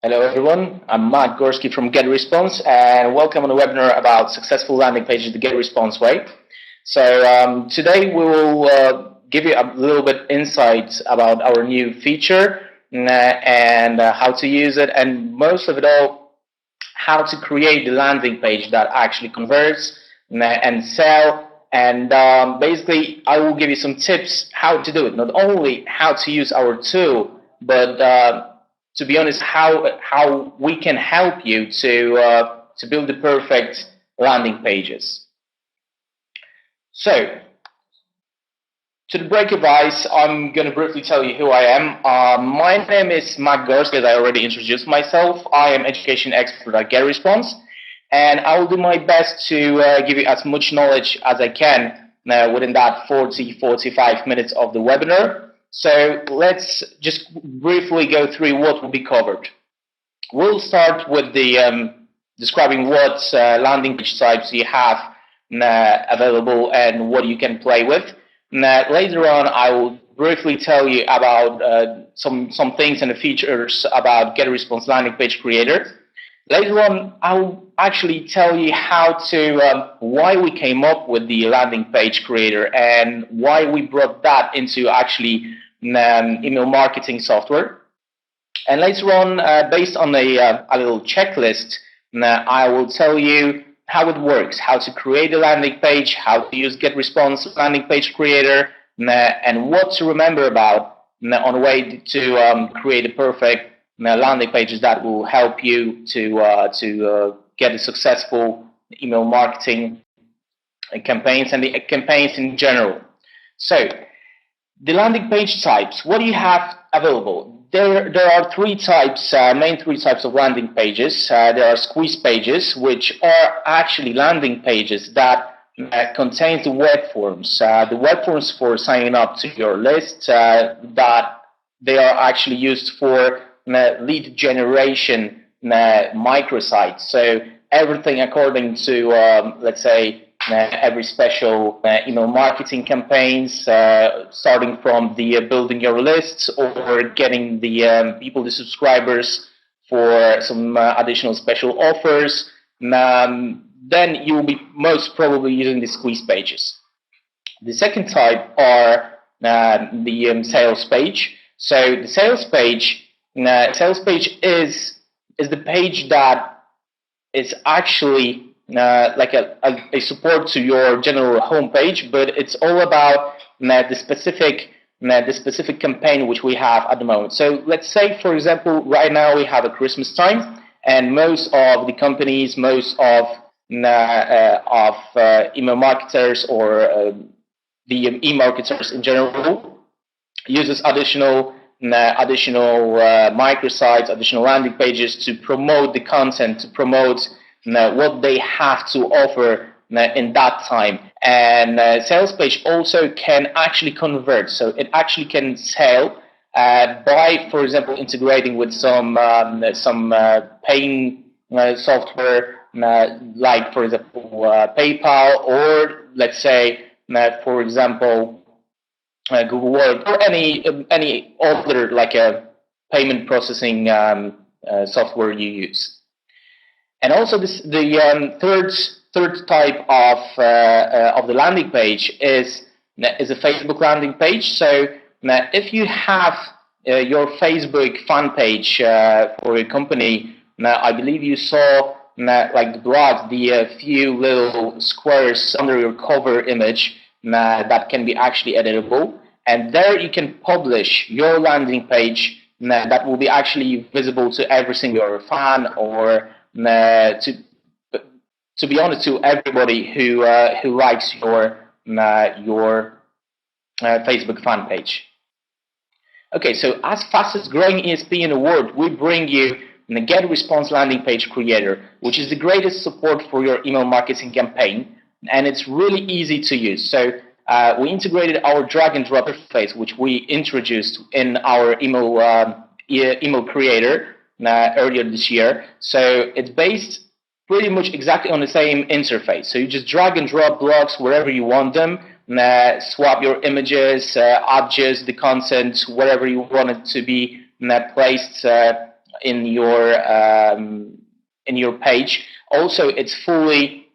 Hello everyone, I'm Mack Gorski from GetResponse and welcome on a webinar about successful landing pages the GetResponse way. So today we will give you a little bit insight about our new feature and how to use it, and most of it all, how to create the landing page that actually converts and sell. And basically I will give you some tips how to do it, not only how to use our tool, but to be honest, how we can help you to build the perfect landing pages. So, to the break of ice, I'm going to briefly tell you who I am. My name is Mack Gorski, as I already introduced myself. I am education expert at GetResponse, and I will do my best to give you as much knowledge as I can within that 40-45 minutes of the webinar. So let's just briefly go through what will be covered. We'll start with the describing what landing page types you have available and what you can play with. Later on, I will briefly tell you about some things and the features about GetResponse landing page creator. Later on, I'll actually tell you how to why we came up with the landing page creator and why we brought that into actually email marketing software. And later on, based on a little checklist, I will tell you how it works, how to create a landing page, how to use GetResponse landing page creator, and what to remember about on the way to create a perfect landing pages that will help you to get a successful email marketing campaigns and the campaigns in general. So the landing page types, what do you have available? There are three types, main three types of landing pages. There are squeeze pages, which are actually landing pages that contains the web forms. The web forms for signing up to your list, that they are actually used for lead generation microsites. So everything according to, let's say, every special email marketing campaigns, starting from the building your lists or getting the people, the subscribers for some additional special offers. Then you will be most probably using the squeeze pages. The second type are the sales page. So the sales page is the page that is actually like a support to your general homepage, but it's all about the specific campaign which we have at the moment. So let's say, for example, right now we have a Christmas time, and most of the companies, most of email marketers or the e-marketers in general uses additional microsites, additional landing pages to promote the content, to promote what they have to offer in that time. And sales page also can actually convert, so it actually can sell by, for example, integrating with some paying software like, for example, PayPal, or let's say, for example, Google Wallet, or any other like a payment processing software you use. And also the third type of the landing page is a Facebook landing page. So if you have your Facebook fan page for a company, I believe you saw like the blocks, the few little squares under your cover image that can be actually editable, and there you can publish your landing page that will be actually visible to every single fan, or to be honest, to everybody who likes your Facebook fan page. Okay, so as fastest growing ESP in the world, we bring you the GetResponse landing page creator, which is the greatest support for your email marketing campaign, and it's really easy to use. So we integrated our drag and drop interface, which we introduced in our email creator earlier this year. So it's based pretty much exactly on the same interface. So you just drag and drop blocks wherever you want them, swap your images, adjust the content wherever you want it to be placed in your page. Also, it's fully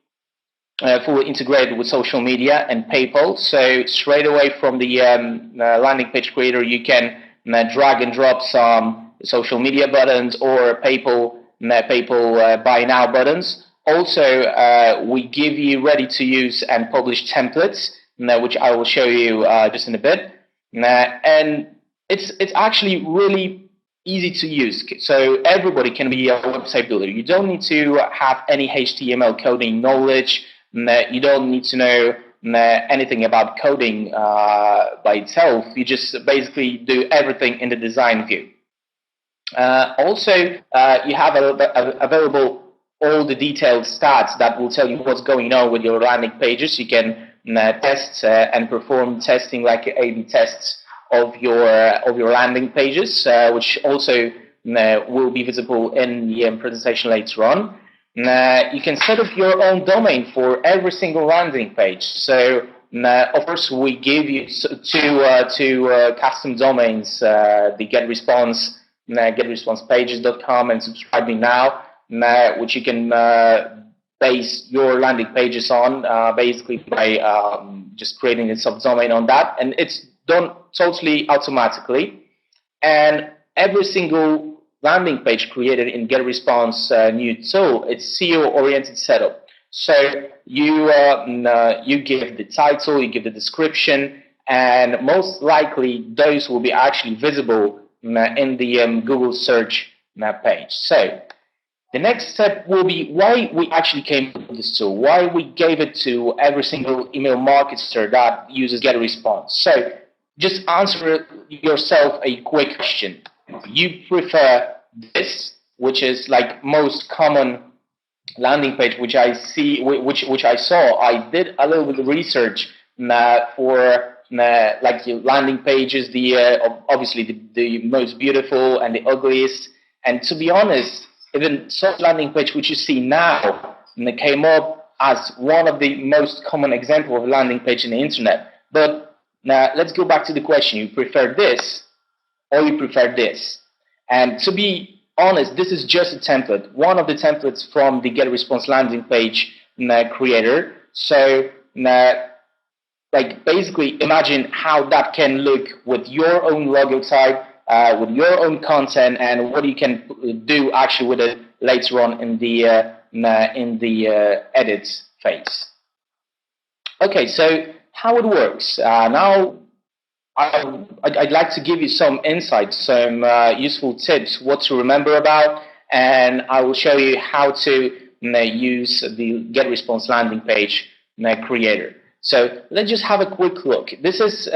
integrated with social media and PayPal. So straight away from the landing page creator, you can drag and drop some social media buttons or PayPal buy now buttons. Also, we give you ready to use and publish templates, which I will show you just in a bit. And it's actually really easy to use, so everybody can be a website builder. You don't need to have any HTML coding knowledge. You don't need to know anything about coding by itself. You just basically do everything in the design view. Also, you have available all the detailed stats that will tell you what's going on with your landing pages. You can test and perform testing like A/B tests of your landing pages, which also will be visible in the presentation later on. You can set up your own domain for every single landing page. So of course, we give you two custom domains, the GetResponse, GetResponsePages.com and Subscribe Me Now, which you can base your landing pages on, basically by just creating a subdomain on that, and it's done totally automatically. And every single landing page created in GetResponse new tool, it's SEO-oriented setup. So you give the title, you give the description, and most likely those will be actually visible in the Google search page. So the next step will be why we actually came up with this tool, why we gave it to every single email marketer that uses GetResponse. So just answer yourself a quick question. You prefer this, which is like most common landing page, which I saw. I did a little bit of research for like the landing pages, obviously the most beautiful and the ugliest. And to be honest, even such landing page which you see now, and it came up as one of the most common example of landing page in the internet. But now let's go back to the question: you prefer this or you prefer this? And to be honest, this is just a template, one of the templates from the GetResponse landing page creator. So like basically imagine how that can look with your own logo type, with your own content, and what you can do actually with it later on in the edit phase. Okay, so how it works. Now I'd like to give you some insights, some useful tips, what to remember about, and I will show you how to use the GetResponse landing page creator. So let's just have a quick look. This is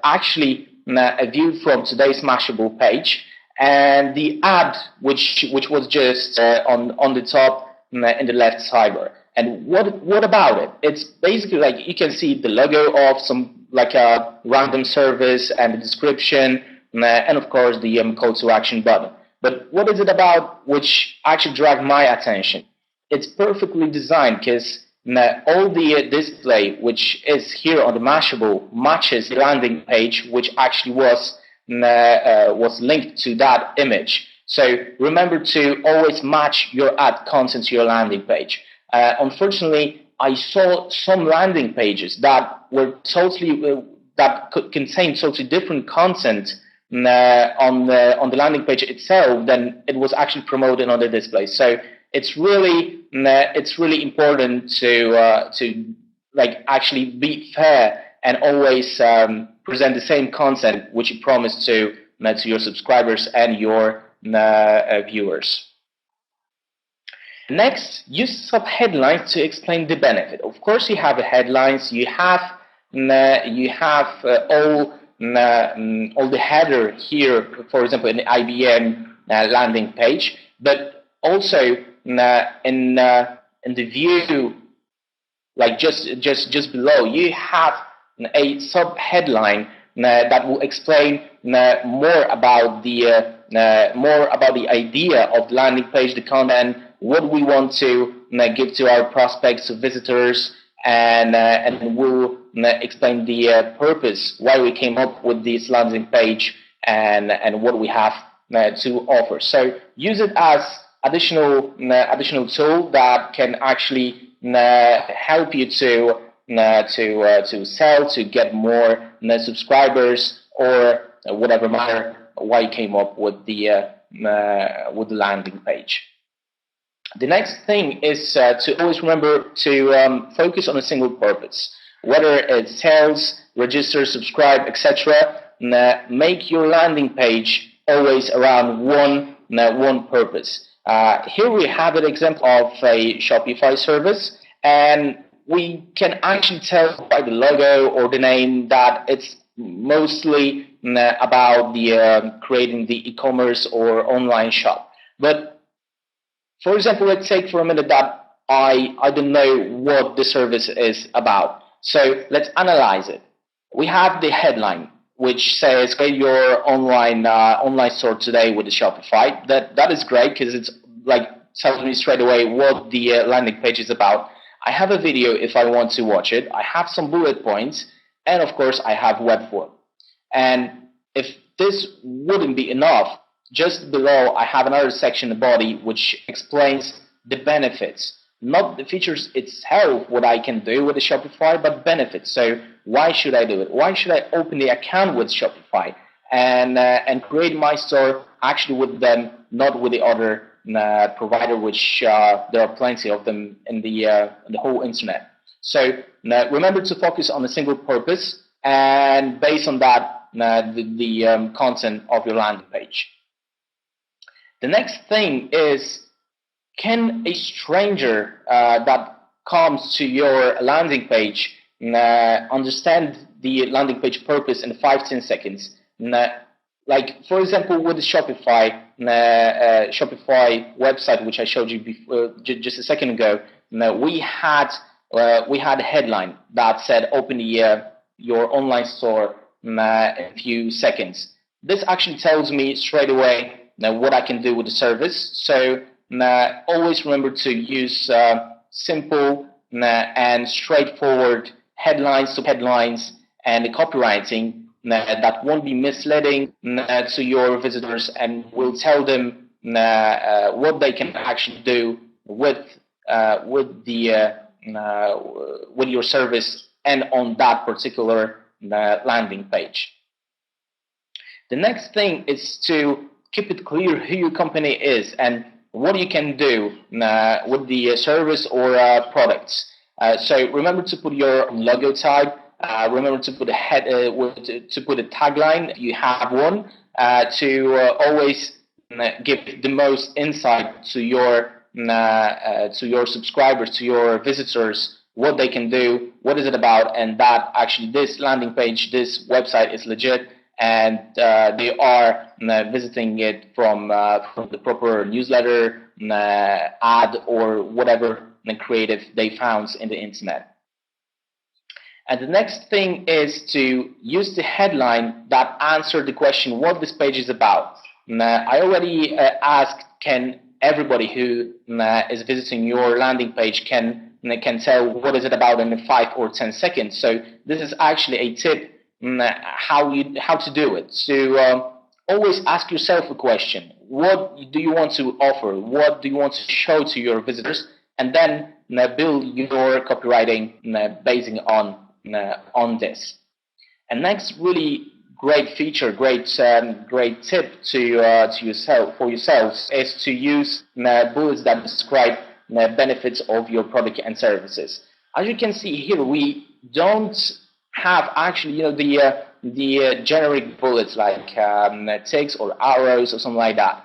actually a view from today's Mashable page, and the ad which was just on the top in the left sidebar. And what about it? It's basically like you can see the logo of some like a random service and the description, and of course the call to action button. But what is it about which actually dragged my attention? It's perfectly designed because all the display which is here on the Mashable matches the landing page which actually was linked to that image. So remember to always match your ad content to your landing page. Unfortunately, I saw some landing pages that were that could contain totally different content on the landing page itself than it was actually promoted on the display. So it's really important to like actually be fair and always present the same content which you promised to your subscribers and your viewers. Next, use sub-headlines to explain the benefit. Of course, you have the headlines, you have all the header here, for example, in the IBM landing page, but also in the view, like just below, you have a sub-headline that will explain more about the idea of the landing page, the content, what we want to give to our prospects, visitors, and we'll explain the purpose, why we came up with this landing page, and what we have to offer. So use it as additional tool that can actually help you to sell, to get more subscribers, or whatever matter why you came up with the landing page. The next thing is to always remember to focus on a single purpose, whether it's sales, register, subscribe, etc. Make your landing page always around one purpose. Here we have an example of a Shopify service, and we can actually tell by the logo or the name that it's mostly about the creating the e-commerce or online shop. But for example, let's take for a minute that I don't know what the service is about. So let's analyze it. We have the headline, which says create your online store today with the Shopify. That is great because it's like tells me straight away what the landing page is about. I have a video if I want to watch it. I have some bullet points, and of course I have web form. And if this wouldn't be enough, just below I have another section, the body, which explains the benefits, not the features itself, what I can do with the Shopify, but benefits. So why should I do it? Why should I open the account with Shopify and create my store actually with them, not with the other provider, which there are plenty of them in the whole internet. So remember to focus on a single purpose, and based on that, the content of your landing page. The next thing is, can a stranger that comes to your landing page understand the landing page purpose in 5-10 seconds? Like, for example, with the Shopify website, which I showed you before, just a second ago, we had a headline that said open your online store in a few seconds. This actually tells me straight away what I can do with the service. So always remember to use simple and straightforward headlines and the copywriting that won't be misleading to your visitors, and will tell them what they can actually do with your service and on that particular landing page. The next thing is to keep it clear who your company is and what you can do with the service or products. So remember to put your logo type. Remember to put to put a tagline if you have one. To always give the most insight to your subscribers, to your visitors, what they can do, what is it about, and that actually this landing page, this website is legit, and they are visiting it from the proper newsletter, ad, or whatever creative they found in the internet. And the next thing is to use the headline that answered the question what this page is about. I already asked, can everybody who is visiting your landing page can tell what is it about in 5 or 10 seconds. So this is actually a tip how to do it. So always ask yourself a question: what do you want to offer? What do you want to show to your visitors? And then build your copywriting basing on this. And next really great feature, great tip for yourselves is to use bullets that describe benefits of your product and services. As you can see here, we don't have actually the generic bullets like ticks or arrows or something like that.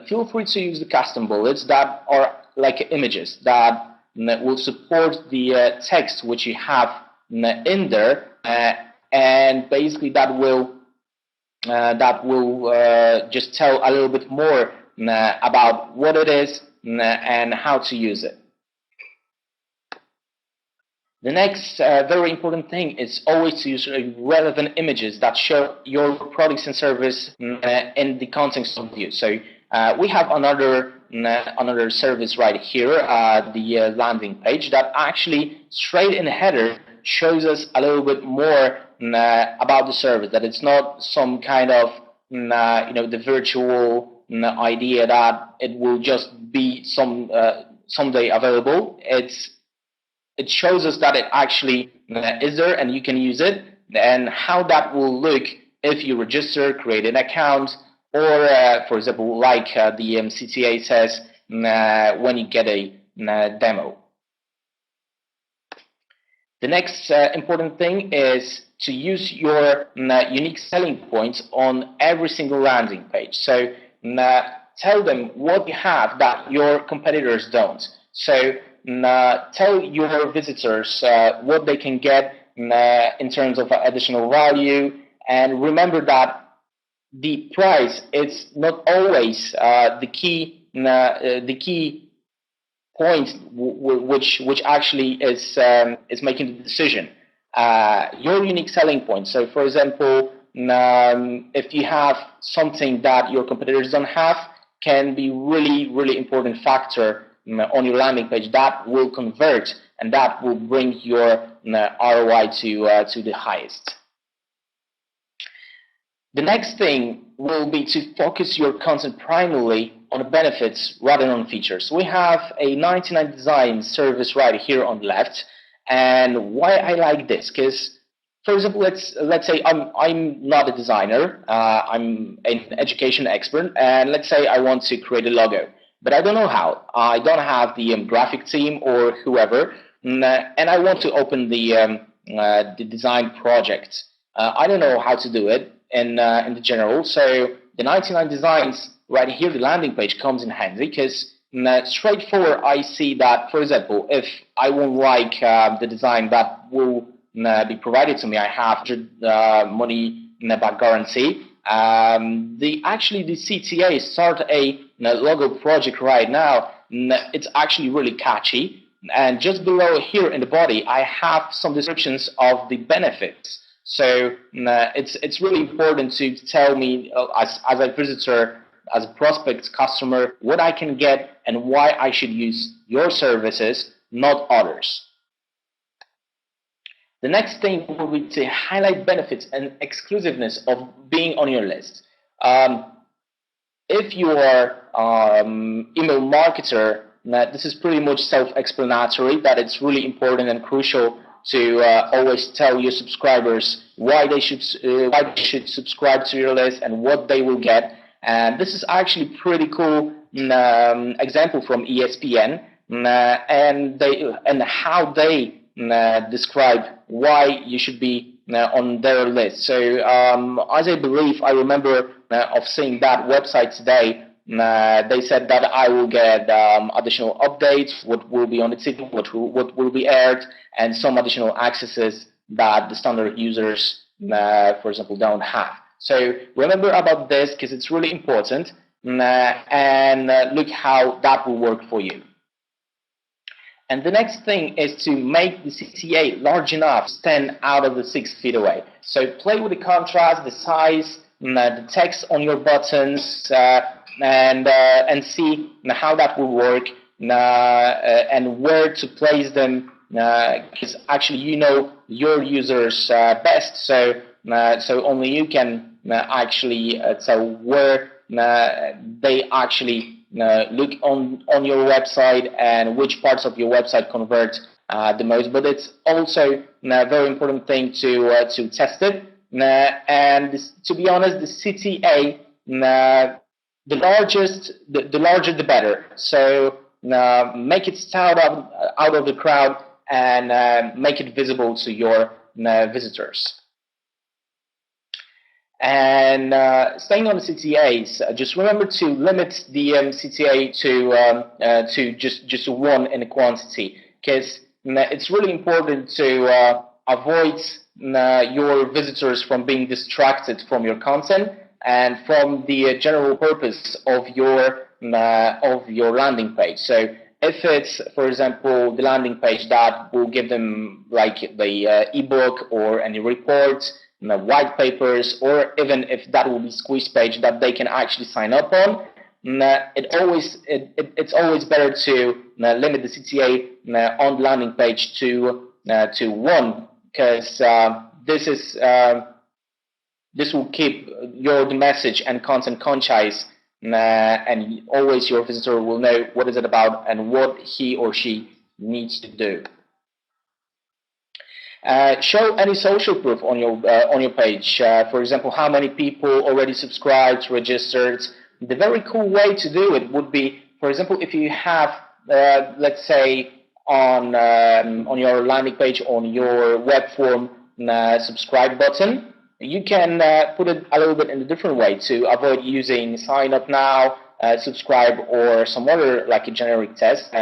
Feel free to use the custom bullets that are like images that will support the text which you have in there, and basically that will just tell a little bit more about what it is and how to use it. The next very important thing is always to use relevant images that show your products and service in the context of view. So we have another service right here, the landing page, that actually straight in the header shows us a little bit more about the service, that it's not some kind of the virtual idea that it will just be someday available. It shows us that it actually is there and you can use it, and how that will look if you register, create an account, or for example, like the CTA says, when you get a demo. The next important thing is to use your unique selling points on every single landing page. So tell them what you have that your competitors don't. So tell your visitors what they can get in terms of additional value, and remember that the price is not always the key point which actually is making the decision. Your unique selling point. So, for example, if you have something that your competitors don't have, can be really important factor on your landing page that will convert and that will bring your ROI to the highest. The next thing will be to focus your content primarily on benefits rather than on features. We have a 99 design service right here on the left, and why I like this, because for example, let's say I'm not a designer, I'm an education expert, and let's say I want to create a logo, but I don't know how. I don't have the graphic team or whoever, and I want to open the design project. I don't know how to do it in the general, so the 99 designs right here, the landing page comes in handy, because straightforward I see that, for example, if I won't like the design that will be provided to me, I have money back guarantee. The CTA start a logo project right now. It's actually really catchy, and just below here in the body I have some descriptions of the benefits. So it's really important to tell me as a visitor, as a prospect customer, what I can get and why I should use your services, not others. The next thing will be to highlight benefits and exclusiveness of being on your list. If you are email marketer, this is pretty much self-explanatory, that it's really important and crucial to always tell your subscribers why they should subscribe to your list and what they will get. And this is actually pretty cool example from ESPN, and how they describe why you should be on their list. So as I remember of seeing that website today, they said that I will get additional updates, what will be on the ticket, what will be aired, and some additional accesses that the standard users, for example, don't have. So remember about this, because it's really important, and look how that will work for you. And the next thing is to make the CTA large enough to stand out of the 6 feet away. So play with the contrast, the size, the text on your buttons, and see how that will work, and where to place them, because actually you know your users best, so only you can actually tell where they actually look on your website and which parts of your website convert the most. But it's also a very important thing to test it, and this, to be honest, the CTA, the larger the better. So make it stand out of the crowd and make it visible to your visitors. And staying on the CTAs, just remember to limit the CTA to just one in a quantity, because it's really important to avoid your visitors from being distracted from your content and from the general purpose of your landing page. So if it's, for example, the landing page that will give them like the ebook or any reports, white papers, or even if that will be squeeze page that they can actually sign up on, it's always better to limit the CTA on the landing page to one, because this will keep the message and content concise and always your visitor will know what is it about and what he or she needs to do. Show any social proof on your page. For example, how many people already subscribed, registered. The very cool way to do it would be, for example, if you have, let's say, on your landing page, on your web form, subscribe button, you can put it a little bit in a different way to avoid using sign up now, subscribe, or some other like a generic text.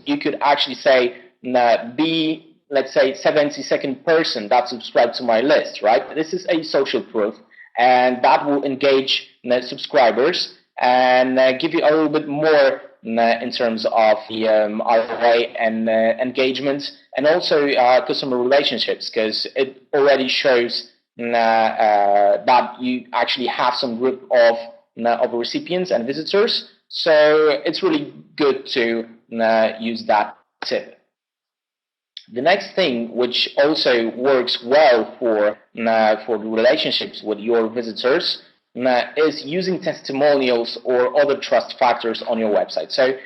You could actually say, be, let's say, 72nd person that subscribed to my list, right? This is a social proof, and that will engage subscribers and give you a little bit more in terms of the ROI and engagement, and also customer relationships, because it already shows that you actually have some group of recipients and visitors. So it's really good to use that tip. The next thing, which also works well for the relationships with your visitors, is using testimonials or other trust factors on your website. So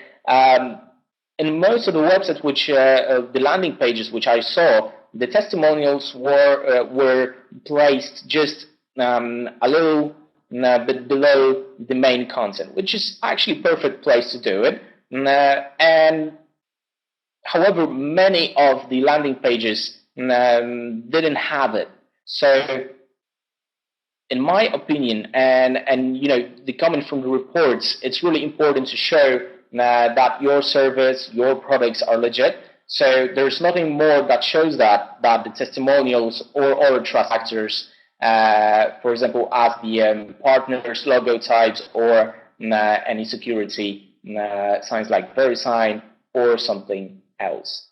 in most of the websites, which the landing pages which I saw, the testimonials were placed just a little bit below the main content, which is actually a perfect place to do it. And however, many of the landing pages didn't have it. So in my opinion, and you know, the comment from the reports, it's really important to show that your service, your products are legit. So there's nothing more that shows that the testimonials or other trust factors, for example, as the partners, logo types, or any security signs like VeriSign or something else.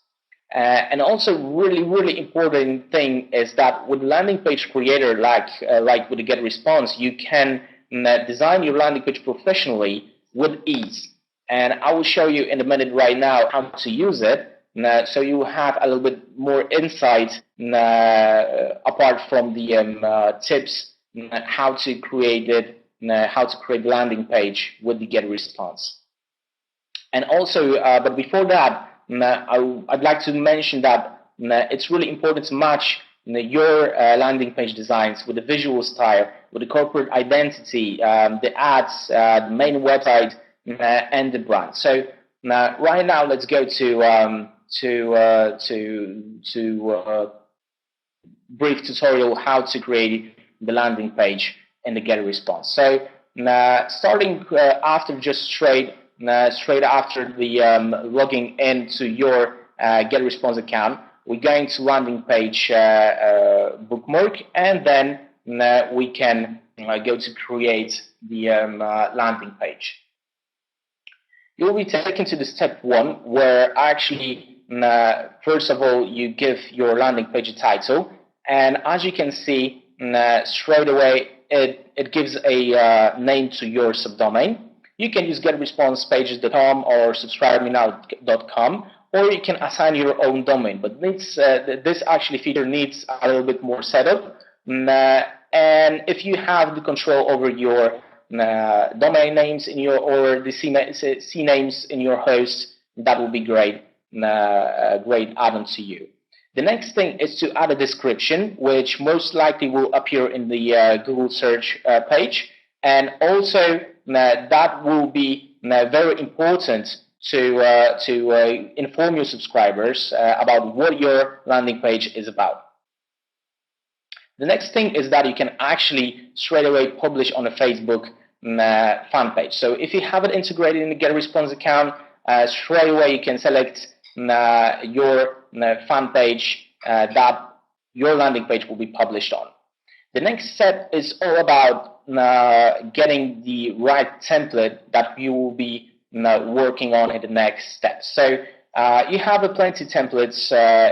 And also, really important thing is that with landing page creator, like with the GetResponse, you can design your landing page professionally with ease. And I will show you in a minute right now how to use it, so you will have a little bit more insight apart from the tips how to create it, how to create landing page with the GetResponse. And also, but before that, I'd like to mention that it's really important to match your landing page designs with the visual style, with the corporate identity, the ads, the main website, and the brand. So right now, let's go to brief tutorial how to create the landing page in the GetResponse. So starting after just straight after the logging into your GetResponse account, we're going to landing page bookmark, and then we can go to create the landing page. You'll be taken to the step 1, where actually first of all you give your landing page a title, and as you can see straight away it gives a name to your subdomain. You can use GetResponsePages.com or subscribemenow.com, or you can assign your own domain. But this actually feature needs a little bit more setup. And if you have the control over your domain names in your or the C names in your host, that will be great. Great add-on to you. The next thing is to add a description, which most likely will appear in the Google search page, and also that will be very important to inform your subscribers about what your landing page is about. The next thing is that you can actually straight away publish on a Facebook fan page. So if you have it integrated in the GetResponse account, straight away you can select your fan page that your landing page will be published on. The next step is all about getting the right template that you will be working on in the next step. So you have plenty of templates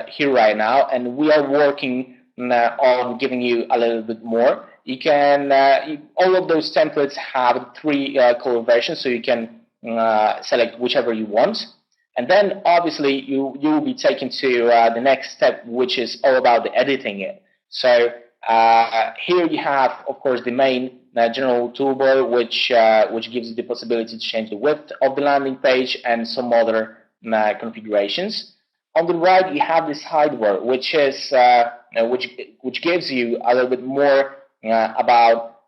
here right now, and we are working on giving you a little bit more. You can all of those templates have 3 color versions, so you can select whichever you want. And then obviously you will be taken to the next step, which is all about the editing it. So here you have, of course, the main general toolbar, which gives you the possibility to change the width of the landing page and some other configurations. On the right, you have this hide bar, which is which gives you a little bit more about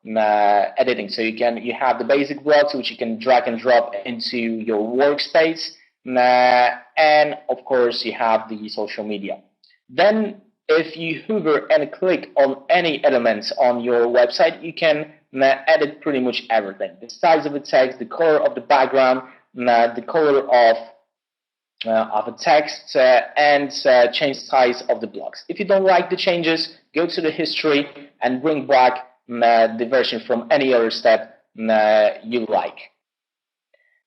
editing. So you have the basic blocks which you can drag and drop into your workspace, and of course you have the social media. Then if you hover and click on any elements on your website, you can edit pretty much everything: the size of the text, the color of the background, the color of a text, and change size of the blocks. If you don't like the changes, go to the history and bring back the version from any other step you like.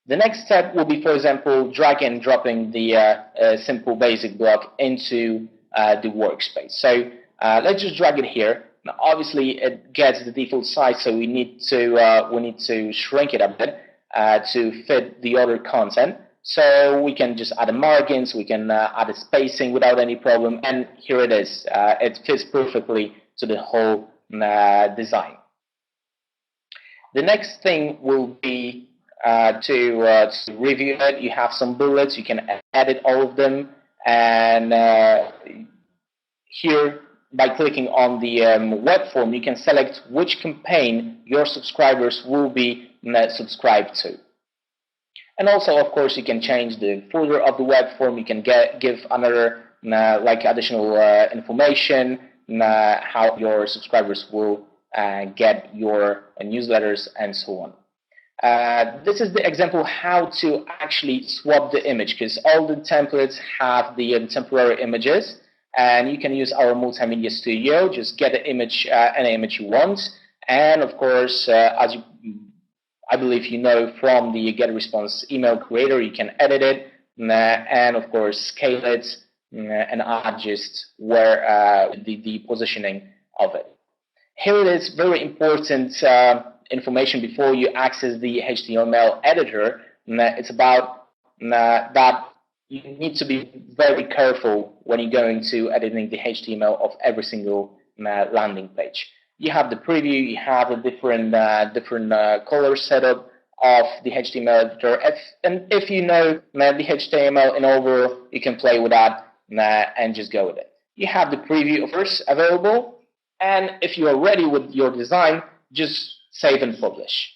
The next step will be, for example, drag and dropping the simple basic block into the workspace. So let's just drag it here. Now, obviously, it gets the default size, so we need to shrink it a bit to fit the other content. So we can just add the margins, we can add a spacing without any problem, and here it is. It fits perfectly to the whole design. The next thing will be to review it. You have some bullets, you can edit all of them, and here, by clicking on the web form, you can select which campaign your subscribers will be subscribed to. And also, of course, you can change the footer of the web form. You can give another additional information, how your subscribers will get your newsletters and so on. This is the example how to actually swap the image, because all the templates have the temporary images, and you can use our multimedia studio. Just get the image, any image you want, and of course, I believe you know from the GetResponse email creator, you can edit it and of course scale it and adjust where the positioning of it. Here it is, very important information before you access the HTML editor. It's about that you need to be very careful when you're going to editing the HTML of every single landing page. You have the preview, you have a different color setup of the HTML editor. If you know the HTML in over, you can play with that and just go with it. You have the preview first available, and if you are ready with your design, just save and publish.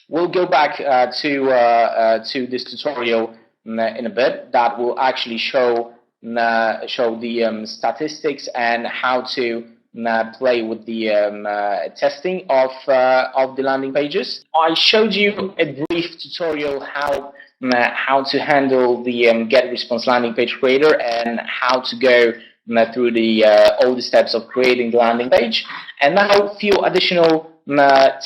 We'll go back to this tutorial in a bit. That will actually show the statistics and how to play with the testing of the landing pages. I showed you a brief tutorial how to handle the GetResponse landing page creator and how to go through the all the steps of creating the landing page. And now a few additional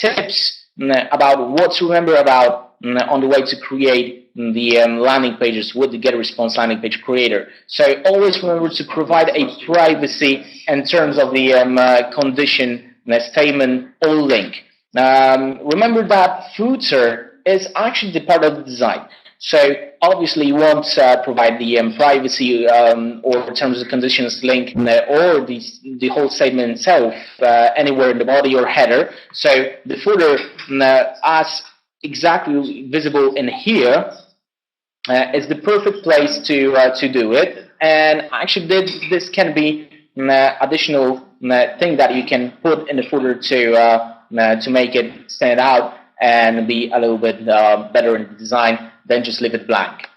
tips about what to remember about on the way to create the landing pages with the GetResponse landing page creator. So always remember to provide a privacy in terms of the condition statement or link. Remember that footer is actually the part of the design. So obviously you won't provide the privacy or terms and conditions link or the whole statement itself anywhere in the body or header. So the footer as exactly visible in here is the perfect place to do it. And actually this can be additional thing that you can put in the footer to make it stand out and be a little bit better in the design than just leave it blank.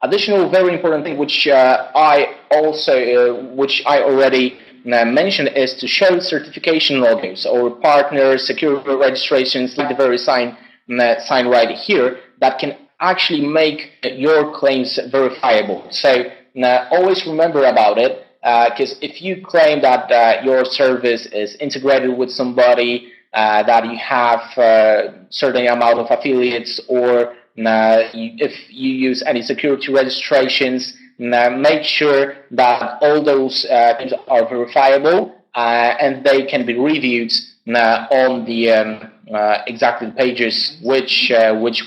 Additional very important thing which I already mentioned is to show certification logos or partner security registrations, like the very sign right here, that can actually make your claims verifiable. So always remember about it, because if you claim that your service is integrated with somebody, that you have a certain amount of affiliates, or if you use any security registrations, make sure that all those things are verifiable and they can be reviewed on the exactly pages which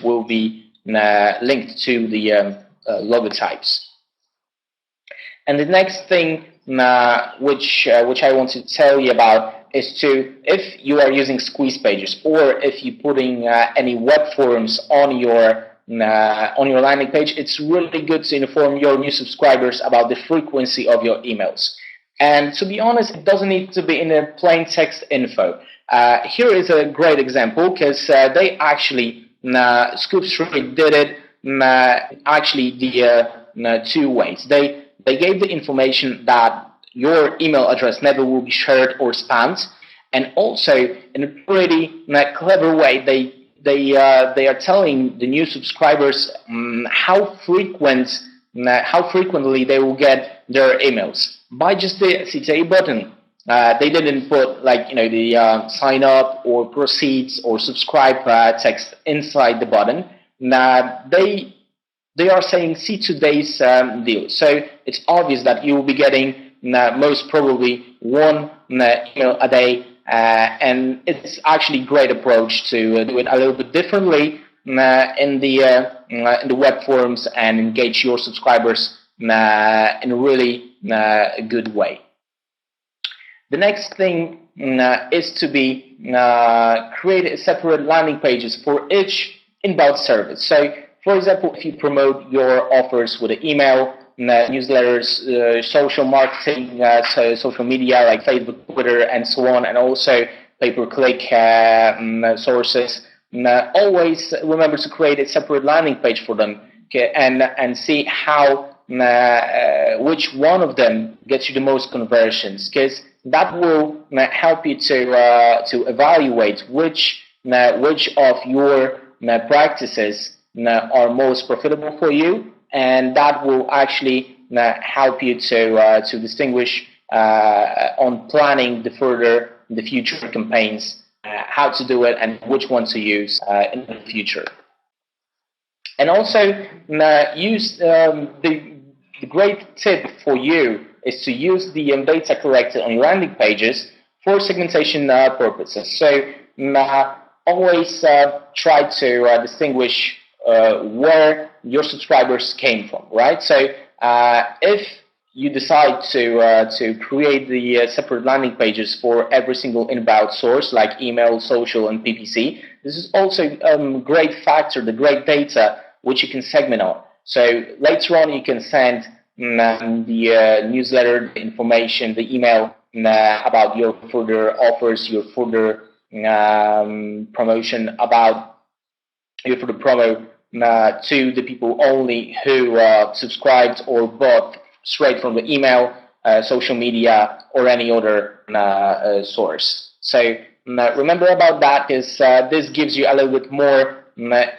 will be linked to the logo types. And the next thing which I want to tell you about is if you are using squeeze pages or if you're putting any web forms on your landing page, it's really good to inform your new subscribers about the frequency of your emails. And to be honest, it doesn't need to be in a plain text info. Here is a great example because they actually, Scoop Street did it actually the two ways. They gave the information that your email address never will be shared or spammed, and also in a pretty clever way, they are telling the new subscribers how frequently they will get their emails by just the CTA button. They didn't put the sign up or proceeds or subscribe text inside the button. They are saying see today's deal. So it's obvious that you will be getting most probably one email a day, and it's actually a great approach to do it a little bit differently in the web forums and engage your subscribers in a really good way. The next thing is to be create separate landing pages for each inbound service. So, for example, if you promote your offers with an email, newsletters, social marketing, so social media like Facebook, Twitter, and so on, and also pay-per-click sources, always remember to create a separate landing page for them, okay, and see how which one of them gets you the most conversions, because that will help you to evaluate which of your practices are most profitable for you, and that will actually help you to distinguish on planning the future campaigns, how to do it and which one to use in the future. And also use the great tip for you is to use the data collected on your landing pages for segmentation purposes. So always try to distinguish where your subscribers came from, right? So if you decide to create the separate landing pages for every single inbound source like email, social, and PPC, this is also a great factor, the great data which you can segment on. So later on you can send the newsletter, the information, the email about your further offers, your further promotion about your further promo to the people only who subscribed or bought straight from the email, social media, or any other source. So remember about that, because this gives you a little bit more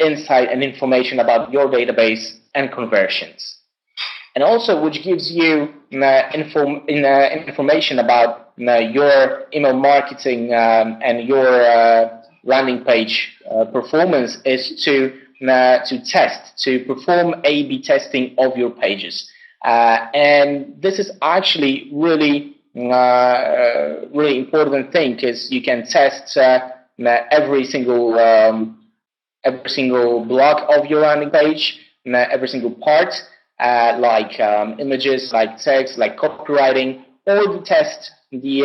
insight and information about your database and conversions. And also, which gives you information about your email marketing and your landing page performance, is to test, to perform A/B testing of your pages. And this is actually really important thing, because you can test every single block of your landing page, every single part, like images, like text, like copywriting, or to test the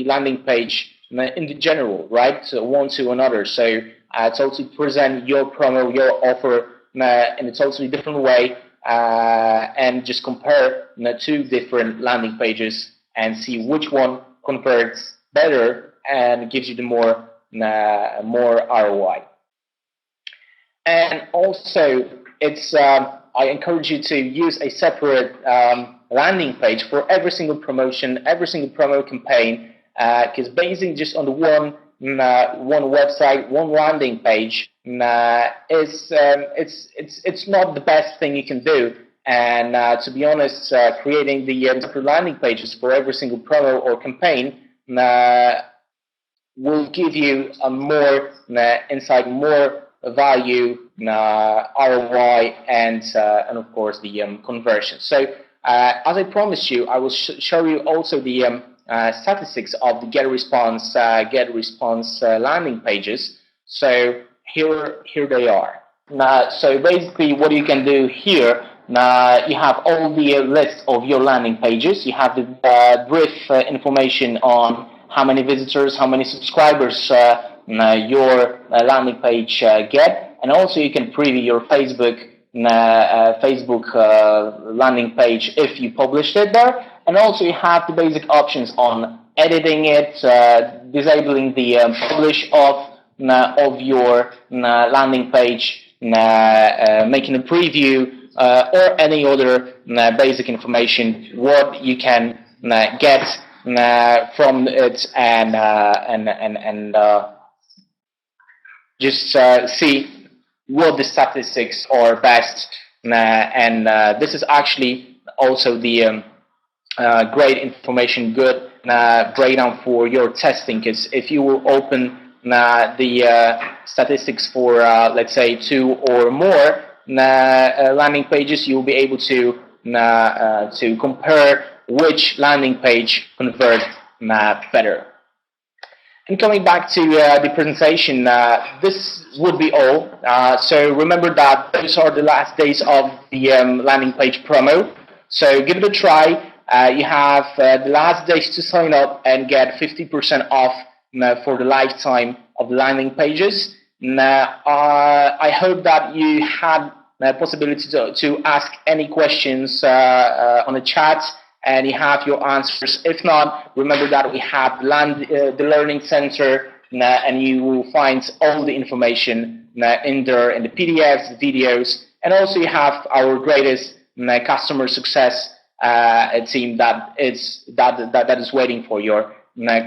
landing page in the general, right? So one to another. So totally present your promo, your offer in a totally different way, and just compare two different landing pages and see which one converts better and gives you the more ROI. And also, it's I encourage you to use a separate landing page for every single promotion, every single promo campaign, because basically just on the one website, one landing page, it's not the best thing you can do. And to be honest, creating the separate landing pages for every single promo or campaign will give you a more insight, more value, ROI, and of course the conversion. So as I promised you, I will show you also the statistics of the GetResponse landing pages. So here they are. So basically, what you can do here you have all the list of your landing pages. You have the brief information on how many visitors, how many subscribers your landing page get, and also you can preview your Facebook landing page if you published it there. And also you have the basic options on editing it, disabling the publish of your landing page, making a preview, or any other basic information what you can get from it, and just see what the statistics are best. And this is actually also the great information, good breakdown for your testing, because if you will open the statistics for let's say 2 or more landing pages, you'll be able to compare which landing page converts better. And coming back to the presentation, this would be all. So remember that those are the last days of the landing page promo. So give it a try. You have the last days to sign up and get 50% off for the lifetime of the landing pages. I hope that you had the possibility to ask any questions on the chat, and you have your answers. If not, remember that we have the Learning Center, and you will find all the information in there, in the PDFs, videos, and also you have our greatest customer success team that is waiting for your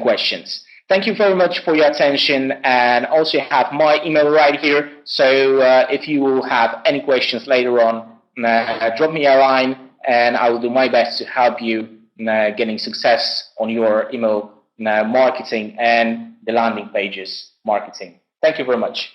questions. Thank you very much for your attention, and also have my email right here. So if you will have any questions later on, drop me a line, and I will do my best to help you getting success on your email marketing and the landing pages marketing. Thank you very much.